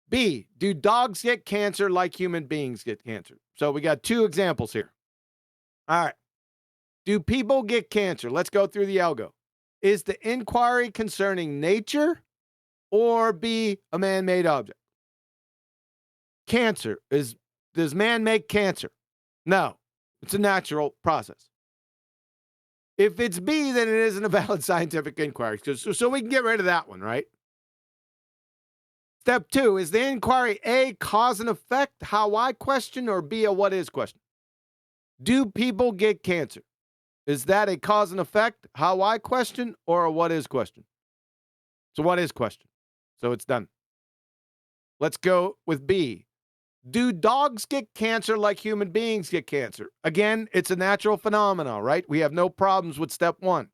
B, do dogs get cancer like human beings get cancer? So we got two examples here. All right. Do people get cancer? Let's go through the algo. Is the inquiry concerning nature or B, a man-made object? Cancer. Does man make cancer? No. It's a natural process. If it's B, then it isn't a valid scientific inquiry. So we can get rid of that one, right? Step 2, is the inquiry A, cause and effect, how I question, or B, a what is question? Do people get cancer? Is that a cause and effect, how I question, or a what is question? So what is question? So it's done. Let's go with B. Do dogs get cancer like human beings get cancer? Again, it's a natural phenomenon, right? We have no problems with step 1.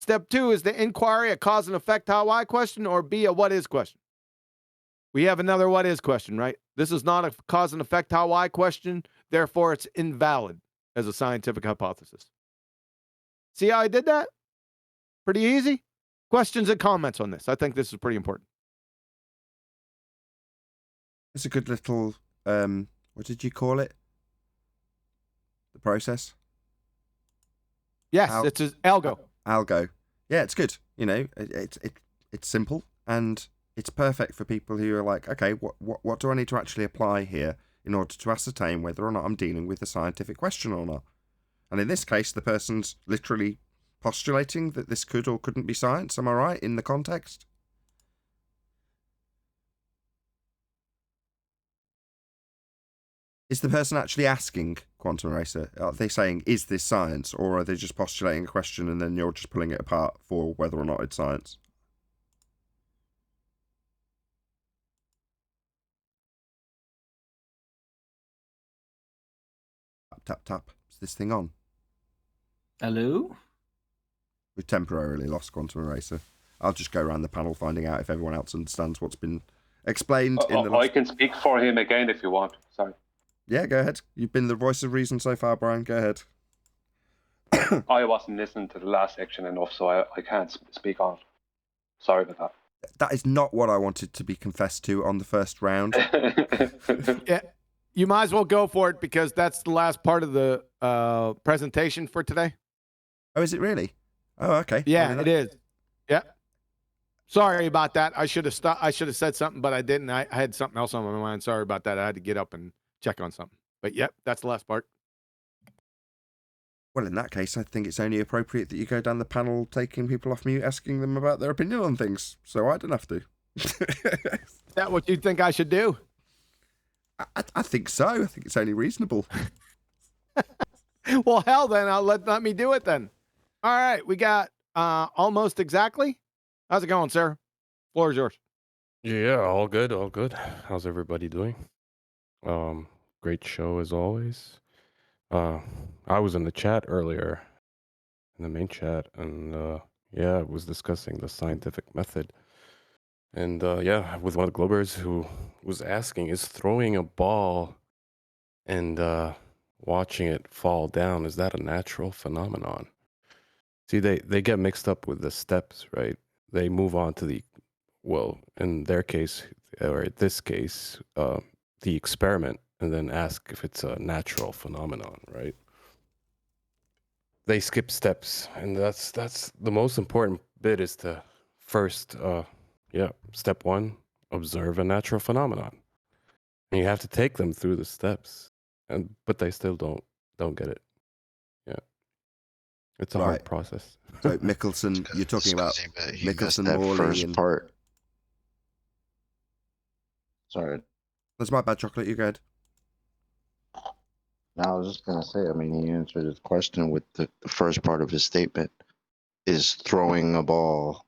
Step 2, is the inquiry a cause and effect, how I question, or B, a what is question? We have another what is question, right? This is not a cause and effect, how I question. Therefore, it's invalid as a scientific hypothesis. See how I did that? Pretty easy. Questions and comments on this. I think this is pretty important. It's a good little, what did you call it? The process? Yes, it's an algo. Algo. Yeah, it's good. You know, it's simple and it's perfect for people who are like, okay, what do I need to actually apply here in order to ascertain whether or not I'm dealing with a scientific question or not? And in this case, the person's literally postulating that this could or couldn't be science. Am I right in the context? Is the person actually asking, Quantum Eraser? Are they saying, is this science? Or are they just postulating a question and then you're just pulling it apart for whether or not it's science? Tap, tap, tap. Is this thing on? Hello? We've temporarily lost Quantum Eraser. I'll just go around the panel finding out if everyone else understands what's been explained in the last... I can speak for him again if you want. Sorry. Yeah, go ahead. You've been the voice of reason so far, Brian. Go ahead. I wasn't listening to the last section enough, so I can't speak on it. Sorry about that. That is not what I wanted to be confessed to on the first round. Yeah, you might as well go for it because that's the last part of the presentation for today. Oh, is it really? Oh, okay. Yeah, it is. Yeah. Sorry about that. I should have stopped. I should have said something, but I didn't. I had something else on my mind. Sorry about that. I had to get up and check on something. But yep, that's the last part. Well, in that case, I think it's only appropriate that you go down the panel taking people off mute, asking them about their opinion on things, so I don't have to. Is that what you think I should do? I think so. I think it's only reasonable. Well, hell, then I'll let me do it then. All right, we got almost exactly. How's it going, sir? Floor is yours. Yeah, all good, all good. How's everybody doing? Great show as always. I was in the chat earlier, in the main chat, and yeah, I was discussing the scientific method. And yeah, with one of the Globers who was asking, is throwing a ball and watching it fall down, is that a natural phenomenon? See, they get mixed up with the steps, right? They move on to the, well, in their case, or in this case, the experiment, and then ask if it's a natural phenomenon, right? They skip steps, and that's the most important bit is to first, step 1, observe a natural phenomenon. And you have to take them through the steps, but they still don't get it. Yeah, it's a hard process. So Mickelson, you're talking about Mickelson, Morley, first and part. Sorry. That's my bad, Chocolate. You go ahead. No, I was just gonna say. I mean, he answered his question with the first part of his statement: is throwing a ball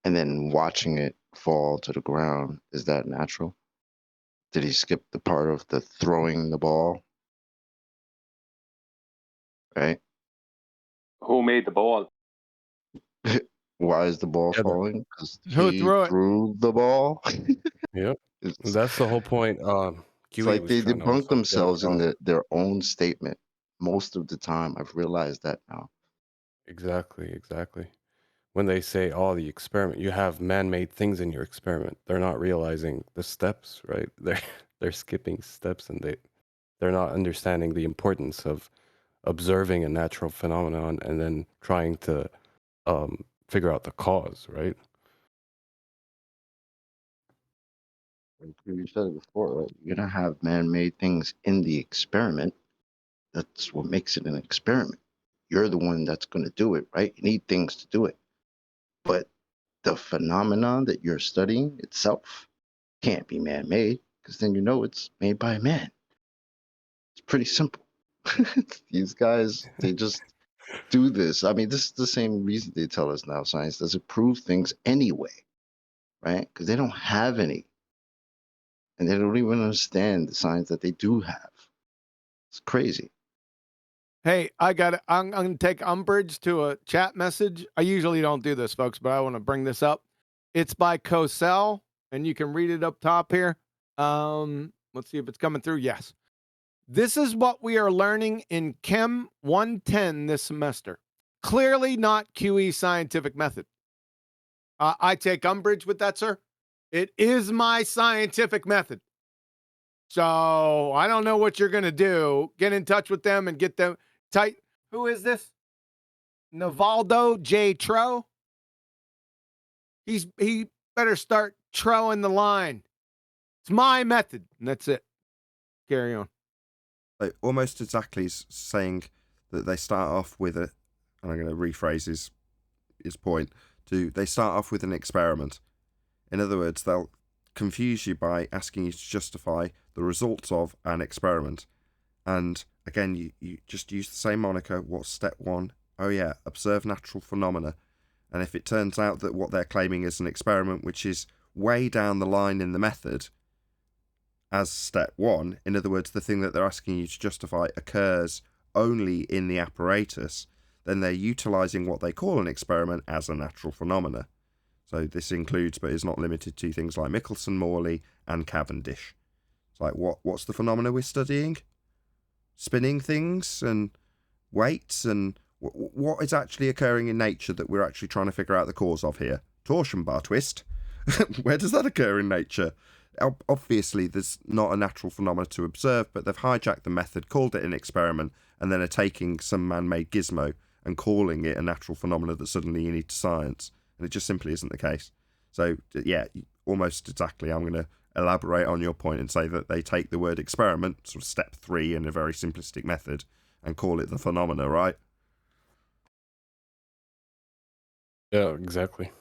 and then watching it fall to the ground, is that natural? Did he skip the part of the throwing the ball? Right? Who made the ball? Why is the ball falling? Because Who he threw it? threw the ball. Yep, It's, that's the whole point. it's like they debunk themselves in their own statement. Most of the time, I've realized that now. Exactly. when they say, "Oh, the experiment," you have man-made things in your experiment. They're not realizing the steps, right? They're skipping steps, and they're not understanding the importance of observing a natural phenomenon and then trying to figure out the cause, right? Like you said it before, right? You're gonna have man-made things in the experiment. That's what makes it an experiment. You're the one that's gonna do it, right? You need things to do it. But the phenomenon that you're studying itself can't be man-made, because then you know it's made by a man. It's pretty simple. These guys, they just do this. I mean, this is the same reason they tell us now science doesn't prove things anyway, right? Because they don't have any. And they don't even understand the science that they do have. It's crazy. Hey, I got it. I'm going to take umbrage to a chat message. I usually don't do this, folks, but I want to bring this up. It's by Cosell, and you can read it up top here. Let's see if it's coming through. Yes. This is what we are learning in Chem 110 this semester. Clearly not QE scientific method. I take umbrage with that, sir. It is my scientific method. So I don't know what you're going to do. Get in touch with them and get them tight. Who is this? Navaldo J. Tro? He better start troing the line. It's my method. And that's it. Carry on. Like almost exactly saying that they start off with a, and I'm going to rephrase his point, they start off with an experiment. In other words, they'll confuse you by asking you to justify the results of an experiment. And again, you just use the same moniker. What's step one? Oh yeah, observe natural phenomena. And if it turns out that what they're claiming is an experiment which is way down the line in the method as step one, in other words, the thing that they're asking you to justify occurs only in the apparatus, then they're utilizing what they call an experiment as a natural phenomena. So this includes, but is not limited to, things like Michelson-Morley and Cavendish. It's like, what's the phenomena we're studying? Spinning things and weights, and what is actually occurring in nature that we're actually trying to figure out the cause of here? Torsion bar twist. Where does that occur in nature? Obviously, there's not a natural phenomena to observe, but they've hijacked the method, called it an experiment, and then are taking some man-made gizmo and calling it a natural phenomena that suddenly you need to science. And it just simply isn't the case. So, yeah, almost exactly. I'm going to elaborate on your point and say that they take the word experiment, sort of step 3 in a very simplistic method, and call it the phenomena, right? Yeah, exactly.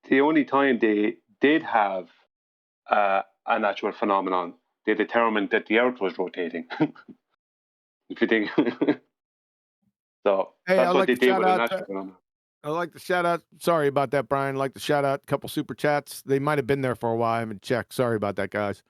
The only time they did have a natural phenomenon, they determined that the Earth was rotating. If you think. So Hey, that's I'd what like they to did shout with a out natural phenomenon. I like to shout out. Sorry about that, Brian. I'd like to shout out a couple super chats. They might have been there for a while. I haven't checked. Sorry about that, guys.